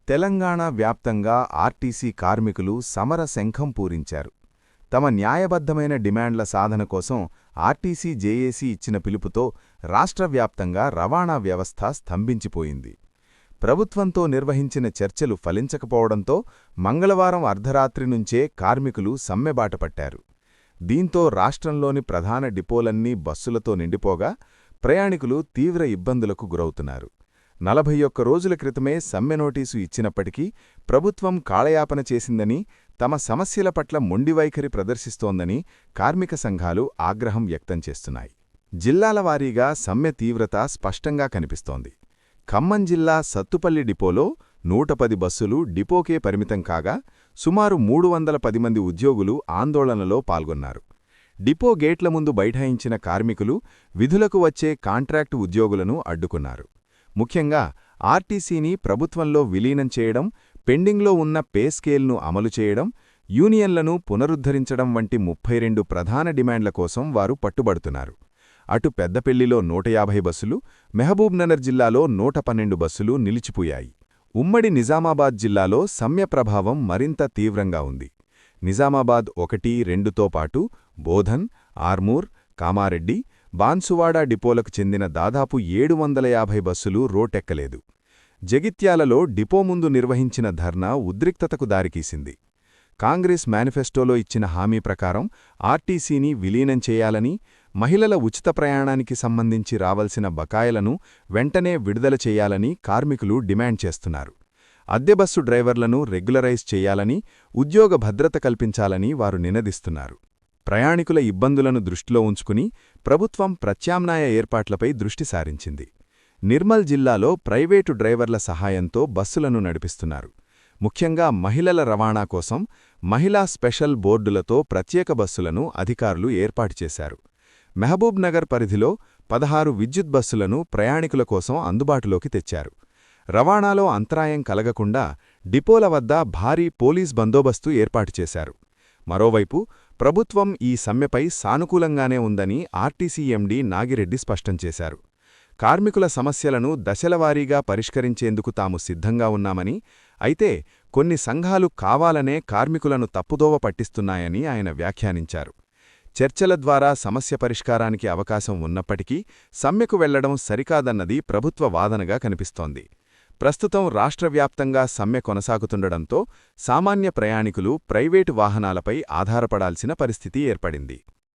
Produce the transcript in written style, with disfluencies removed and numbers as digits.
తెలంగాణ వ్యాప్తంగా ఆర్టీసీ కార్మికులు సమర శంఖం పూరించారు. తమ న్యాయబద్ధమైన డిమాండ్ల సాధన కోసం ఆర్టీసీ జేఏసీ ఇచ్చిన పిలుపుతో రాష్ట్ర వ్యాప్తంగా రవాణా వ్యవస్థ స్తంభించిపోయింది. ప్రభుత్వంతో నిర్వహించిన చర్చలు ఫలించకపోవడంతో మంగళవారం అర్ధరాత్రి నుంచే కార్మికులు సమ్మెబాటపట్టారు. దీంతో రాష్ట్రంలోని ప్రధాన డిపోలన్నీ బస్సులతో నిండిపోగా ప్రయాణికులు తీవ్ర ఇబ్బందులకు గురవుతున్నారు. 41 రోజుల క్రితమే సమ్మె నోటీసు ఇచ్చినప్పటికీ ప్రభుత్వం కాలయాపన చేసిందని, తమ సమస్యల పట్ల మొండివైఖరి ప్రదర్శిస్తోందని కార్మిక సంఘాలు ఆగ్రహం వ్యక్తం చేస్తున్నాయి. జిల్లాల వారీగా సమ్మె తీవ్రత స్పష్టంగా కనిపిస్తోంది. ఖమ్మం జిల్లా సత్తుపల్లి డిపోలో 110 బస్సులు డిపోకే పరిమితం కాగా సుమారు 310 మంది ఉద్యోగులు ఆందోళనలో పాల్గొన్నారు. డిపో గేట్ల ముందు బైఠాయించిన కార్మికులు విధులకు వచ్చే కాంట్రాక్టు ఉద్యోగులను అడ్డుకున్నారు. ముఖ్యంగా ఆర్టీసీని ప్రభుత్వంలో విలీనం చేయడం, పెండింగ్లో ఉన్న పే స్కేల్ను అమలు చేయడం, యూనియన్లను పునరుద్ధరించడం వంటి 32 ప్రధాన డిమాండ్ల కోసం వారు పట్టుబడుతున్నారు. అటు పెద్దపెల్లిలో 150 బస్సులు, మెహబూబ్నగర్ జిల్లాలో 112 బస్సులు నిలిచిపోయాయి. ఉమ్మడి నిజామాబాద్ జిల్లాలో సమ్మె ప్రభావం మరింత తీవ్రంగా ఉంది. నిజామాబాద్ 1, 2తో పాటు బోధన్, ఆర్మూర్, కామారెడ్డి, బాన్సువాడ డిపోలకు చెందిన దాదాపు 750 బస్సులు రోటెక్కలేదు. జగిత్యాలలో డిపో ముందు నిర్వహించిన ధర్నా ఉద్రిక్తతకు దారితీసింది. కాంగ్రెస్ మేనిఫెస్టోలో ఇచ్చిన హామీ ప్రకారం ఆర్టీసీని విలీనం చేయాలని, మహిళల ఉచిత ప్రయాణానికి సంబంధించి రావాల్సిన బకాయిలను వెంటనే విడుదల చేయాలని కార్మికులు డిమాండ్ చేస్తున్నారు. అద్దె బస్సు డ్రైవర్లను రెగ్యులరైజ్ చేయాలని, ఉద్యోగ భద్రత కల్పించాలని వారు నినదిస్తున్నారు. ప్రయాణికుల ఇబ్బందులను దృష్టిలో ఉంచుకుని ప్రభుత్వం ప్రత్యామ్నాయ ఏర్పాట్లపై దృష్టి సారించింది. నిర్మల్ జిల్లాలో ప్రైవేటు డ్రైవర్ల సహాయంతో బస్సులను నడిపిస్తున్నారు. ముఖ్యంగా మహిళల రవాణా కోసం మహిళా స్పెషల్ బోర్డులతో ప్రత్యేక బస్సులను అధికారులు ఏర్పాటు చేశారు. మెహబూబ్ నగర్ పరిధిలో 16 విద్యుత్ బస్సులను ప్రయాణికుల కోసం అందుబాటులోకి తెచ్చారు. రవాణాలో అంతరాయం కలగకుండా డిపోల వద్ద భారీ పోలీస్ బందోబస్తు ఏర్పాటు చేశారు. మరోవైపు ప్రభుత్వం ఈ సమ్మెపై సానుకూలంగానే ఉందని ఆర్టీసీ ఎండీ నాగిరెడ్డి స్పష్టం చేశారు. కార్మికుల సమస్యలను దశలవారీగా పరిష్కరించేందుకు తాము సిద్ధంగా ఉన్నామని, అయితే కొన్ని సంఘాలు కావాలనే కార్మికులను తప్పుదోవ పట్టిస్తున్నాయని ఆయన వ్యాఖ్యానించారు. చర్చల ద్వారా సమస్య పరిష్కారానికి అవకాశం ఉన్నప్పటికీ సమ్మెకు వెళ్లడం సరికాదన్నది ప్రభుత్వ వాదనగా కనిపిస్తోంది. ప్రస్తుతం రాష్ట్రవ్యాప్తంగా సమ్మె కొనసాగుతుండడంతో సామాన్య ప్రయాణికులు ప్రైవేటు వాహనాలపై ఆధారపడాల్సిన పరిస్థితి ఏర్పడింది.